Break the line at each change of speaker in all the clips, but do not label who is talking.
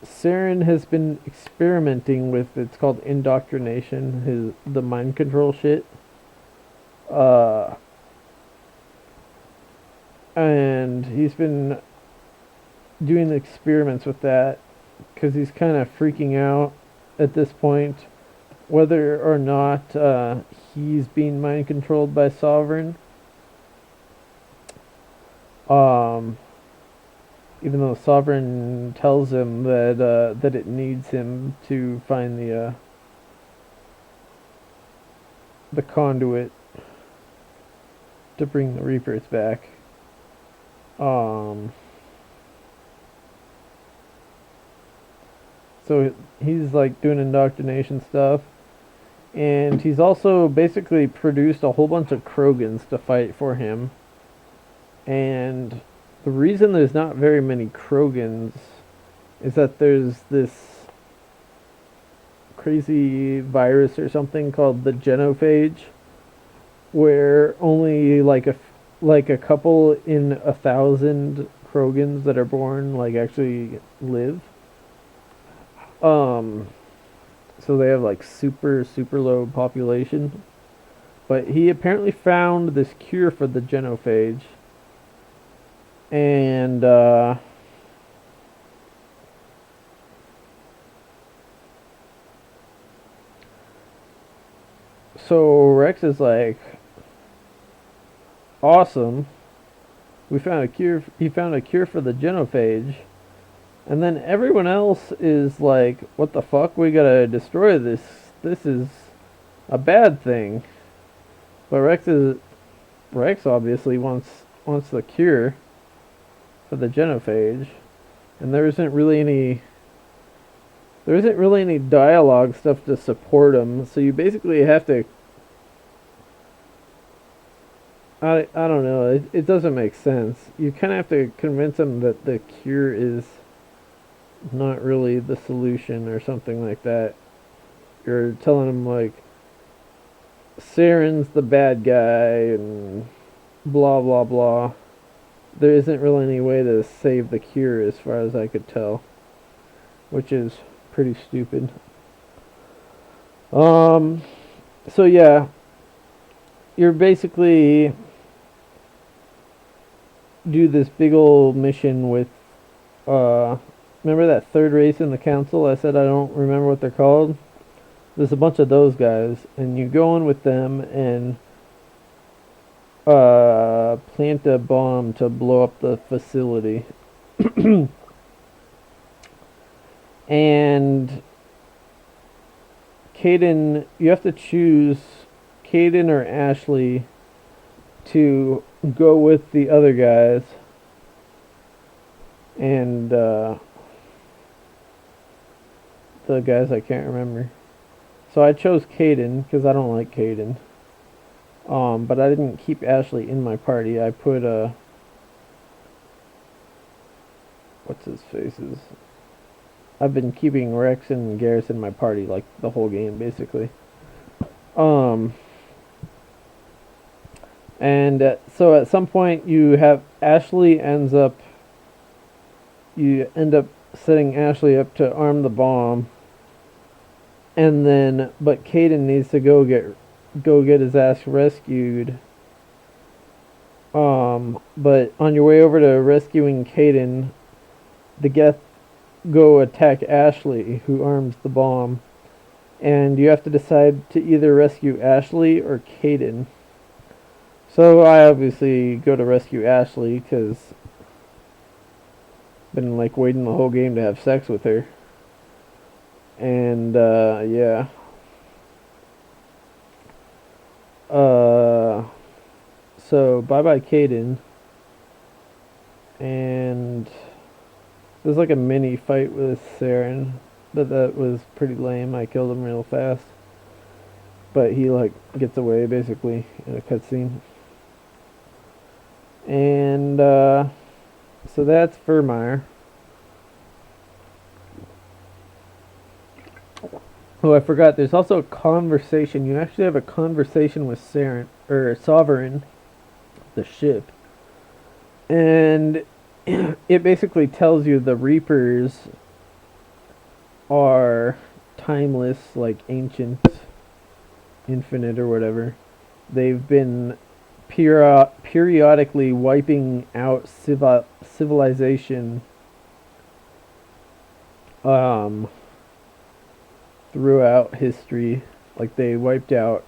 Saren has been experimenting with, it's called indoctrination, the mind control shit. Uh, and he's been doing experiments with that because he's kind of freaking out at this point whether or not he's being mind controlled by Sovereign. Um, Even though Sovereign tells him that it needs him to find the conduit to bring the Reapers back. Um, so he's like doing indoctrination stuff, and he's also basically produced a whole bunch of Krogans to fight for him. And the reason there's not very many Krogans is that there's this crazy virus or something called the genophage, where only like a couple in 1,000 Krogans that are born like actually live. Um, so they have like super low population. But he apparently found this cure for the genophage, and so Rex is like, awesome. We found a cure. He found a cure for the genophage, and then everyone else is like, "What the fuck? We gotta destroy this. This is a bad thing." But Rex obviously wants the cure for the genophage, and there isn't really any dialogue stuff to support him. So you basically have to. I don't know. It doesn't make sense. You kind of have to convince him that the cure is not really the solution or something like that. You're telling him like Saren's the bad guy and blah blah blah. There isn't really any way to save the cure as far as I could tell, which is pretty stupid. Um so yeah, you're basically do this big old mission with uh remember that third race in the council? I said I don't remember what they're called. There's a bunch of those guys, and you go in with them and plant a bomb to blow up the facility. And Caden, you have to choose Caden or Ashley to go with the other guys, and the guys I can't remember. So I chose Caden because I don't like Caden. But I didn't keep Ashley in my party. I put what's his faces. I've been keeping Rex and Garrus in my party like the whole game basically. Um, and so at some point you end up setting Ashley up to arm the bomb, and then but Caden needs to go get his ass rescued. But on your way over to rescuing Caden, the Geth go attack Ashley, who arms the bomb, and you have to decide to either rescue Ashley or Caden. So I obviously go to rescue Ashley because I've been like waiting the whole game to have sex with her, and yeah. Uh, so bye bye Caden, and there's like a mini fight with Saren, but that was pretty lame. I killed him real fast, but he like gets away basically in a cutscene. And so that's Furmire. Oh, I forgot. There's also a conversation. You actually have a conversation with Saren or Sovereign, the ship, and it basically tells you the Reapers are timeless, like ancient, infinite, or whatever. They've been periodically wiping out civilization um, throughout history. Like they wiped out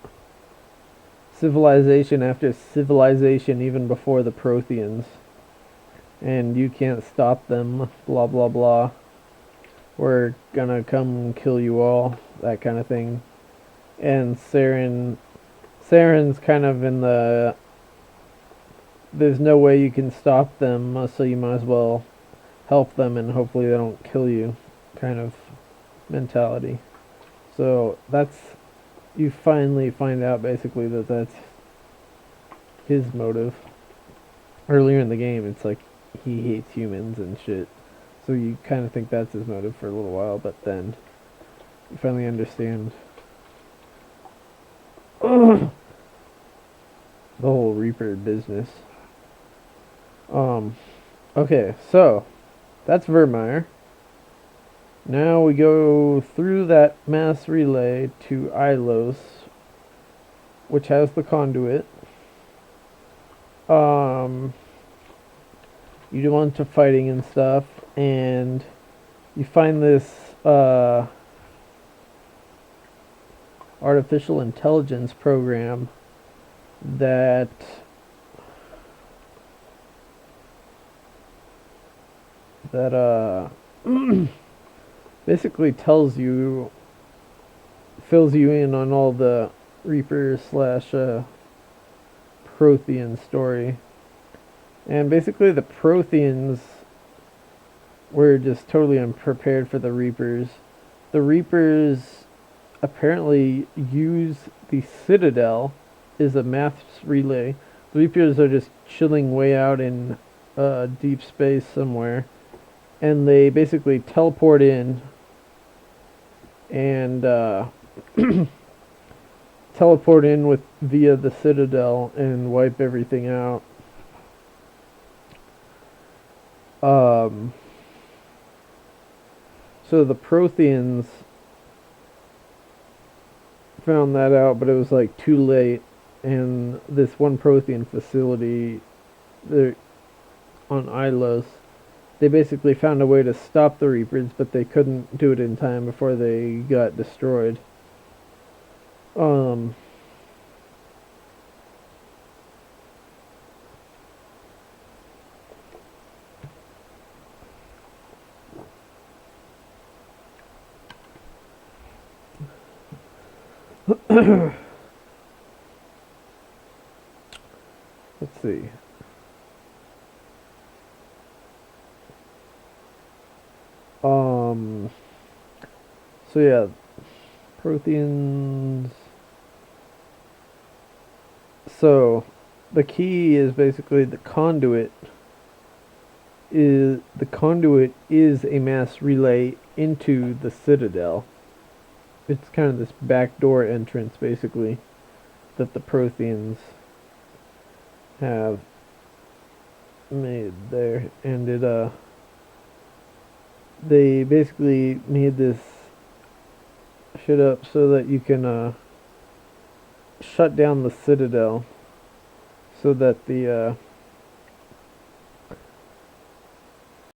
civilization after civilization even before the Protheans. And you can't stop them, blah blah blah. We're gonna come kill you all, that kind of thing. And Saren's kind of in the there's no way you can stop them, so you might as well help them and hopefully they don't kill you kind of mentality. So that's you finally find out basically that that's his motive. Earlier in the game, it's like he hates humans and shit. So you kind of think that's his motive for a little while, but then you finally understand the whole Reaper business. Okay, so that's Vermeer. Now we go through that mass relay to Ilos, which has the conduit. You do want to fighting and stuff, and you find this artificial intelligence program that basically tells you, fills you in on all the Reaper slash Prothean story. And basically the Protheans were just totally unprepared for the Reapers. The Reapers apparently use the Citadel as a mass relay. The Reapers are just chilling way out in deep space somewhere. And they basically teleport in and teleport in with via the Citadel and wipe everything out. So the Protheans found that out, but it was like too late. And this one Prothean facility there on Ilos, they basically found a way to stop the Reapers, but they couldn't do it in time before they got destroyed. Let's see. So yeah, Protheans. So the key is basically the conduit is a mass relay into the Citadel. It's kind of this backdoor entrance basically that the Protheans have made there, and it they basically made this shit up so that you can shut down the Citadel so that the